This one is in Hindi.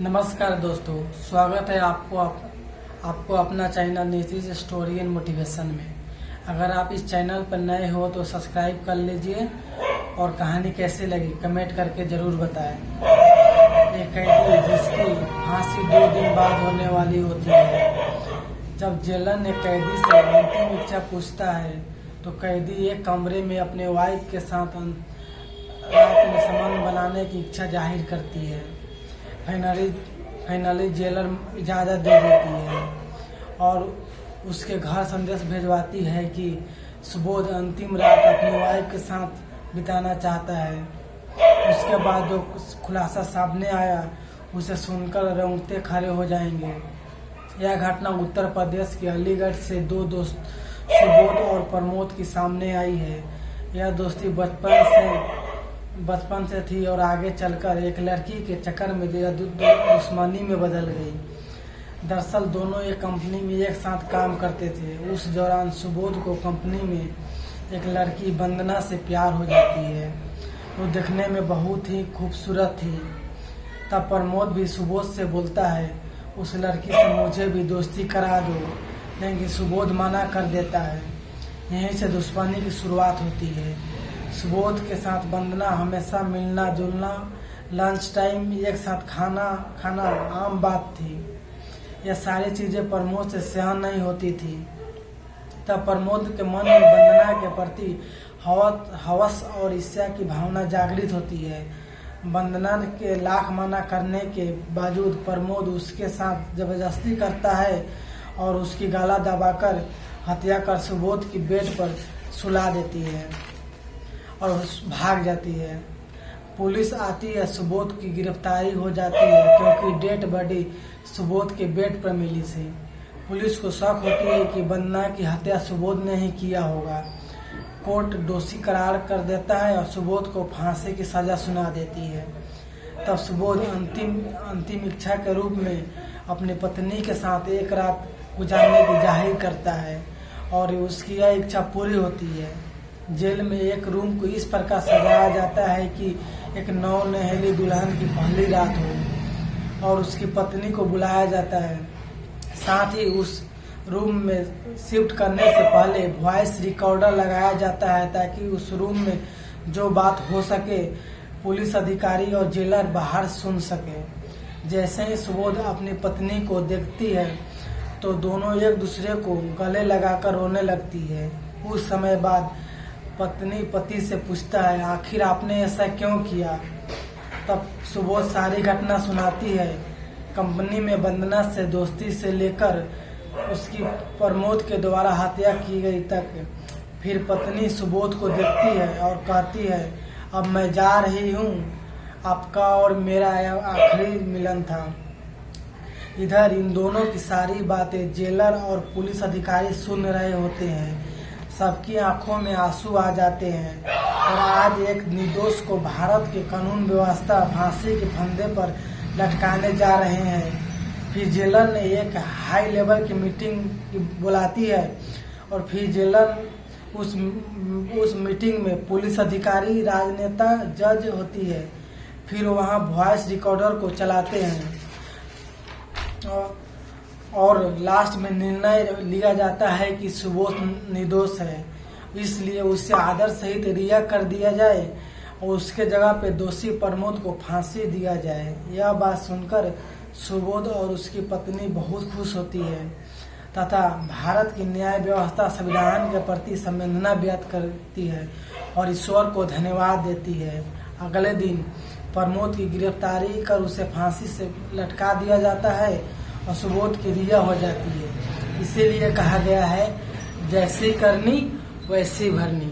नमस्कार दोस्तों, स्वागत है आपको अपना channel Nitish story and motivation में। अगर आप इस चैनल पर नए हो तो सब्सक्राइब कर लीजिए और कहानी कैसे लगी कमेंट करके जरूर बताएं। एक कैदी जिसकी फांसी 2 दिन बाद होने वाली होती है। जब जेलर ने कैदी से अंतिम इच्छा पूछता है तो कैदी एक कमरे में अपने वाइफ के साथ रात में संबंध बनाने की इच्छा जाहिर करती है। फाइनली जेलर इजाज़त दे देती है और उसके घर संदेश भेजवाती है कि सुबोध अंतिम रात अपनी वाइफ के साथ बिताना चाहता है। उसके बाद जो खुलासा सामने आया उसे सुनकर रोंगटे खड़े हो जाएंगे। यह घटना उत्तर प्रदेश के अलीगढ़ से 2 दोस्त सुबोध और प्रमोद की सामने आई है। यह दोस्ती बचपन से थी और आगे चलकर एक लड़की के चक्कर में दुश्मनी में बदल गई। दरअसल दोनों एक कंपनी में एक साथ काम करते थे। उस दौरान सुबोध को कंपनी में एक लड़की वंदना से प्यार हो जाती है। वो दिखने में बहुत ही खूबसूरत थी। तब प्रमोद भी सुबोध से बोलता है, उस लड़की से मुझे भी दोस्ती करा दो, लेकिन सुबोध मना कर देता है। यहीं से दुश्मनी की शुरुआत होती है। सुबोध के साथ वंदना हमेशा मिलना जुलना, लंच टाइम एक साथ खाना आम बात थी। यह सारी चीजें प्रमोद से सहन नहीं होती थी। तब प्रमोद के मन में वंदना के प्रति हवस और ईर्ष्या की भावना जागृत होती है। वंदना के लाख मना करने के बावजूद प्रमोद उसके साथ जबरदस्ती करता है और उसकी गला दबाकर हत्या कर सुबोध की बेड पर सुला देती है और भाग जाती है। पुलिस आती है, सुबोध की गिरफ्तारी हो जाती है क्योंकि डेड बॉडी सुबोध के बेड पर मिली थी। पुलिस को शक होती है कि वंदना की हत्या सुबोध ने ही किया होगा। कोर्ट दोषी करार कर देता है और सुबोध को फांसी की सजा सुना देती है। तब सुबोध अंतिम इच्छा के रूप में अपनी पत्नी के साथ एक रात गुजारने की जाहिर करता है और उसकी यह इच्छा पूरी होती है। जेल में एक रूम को इस प्रकार सजाया जाता है कि एक नव-नहेली दुल्हन की पहली रात हो और उसकी पत्नी को बुलाया जाता है। साथ ही उस रूम में शिफ्ट करने से पहले वॉइस रिकॉर्डर लगाया जाता है ताकि उस रूम में जो बात हो सके पुलिस अधिकारी और जेलर बाहर सुन सके। जैसे ही सुबोध अपनी पत्नी को देखती है तो दोनों एक दूसरे को गले लगाकर रोने लगती है। कुछ समय बाद पत्नी पति से पूछता है, आखिर आपने ऐसा क्यों किया? तब सुबोध सारी घटना सुनाती है। कंपनी में वंदना से दोस्ती से लेकर उसकी प्रमोद के द्वारा हत्या की गई तक। फिर पत्नी सुबोध को देखती है और कहती है, अब मैं जा रही हूँ, आपका और मेरा आखिरी मिलन था। इधर इन दोनों की सारी बातें जेलर और पुलिस अधिकारी सुन रहे होते हैं। सबकी आंखों में आंसू आ जाते हैं और आज एक निर्दोष को भारत के कानून व्यवस्था फांसी के फंदे पर लटकाने जा रहे हैं। फिर जेलर ने एक हाई लेवल की मीटिंग बुलाती है और फिर जेलर उस मीटिंग में पुलिस अधिकारी, राजनेता, जज होती है। फिर वहां वॉइस रिकॉर्डर को चलाते हैं और लास्ट में निर्णय लिया जाता है कि सुबोध निर्दोष है, इसलिए उसे आदर सहित रिहा कर दिया जाए और उसके जगह पे दोषी प्रमोद को फांसी दिया जाए। यह बात सुनकर सुबोध और उसकी पत्नी बहुत खुश होती है तथा भारत की न्याय व्यवस्था संविधान के प्रति संवेदना व्यक्त करती है और ईश्वर को धन्यवाद देती है। अगले दिन प्रमोद की गिरफ्तारी कर उसे फांसी से लटका दिया जाता है और सुबोध की रिहा हो जाती है। इसीलिए कहा गया है, जैसी करनी वैसी भरनी।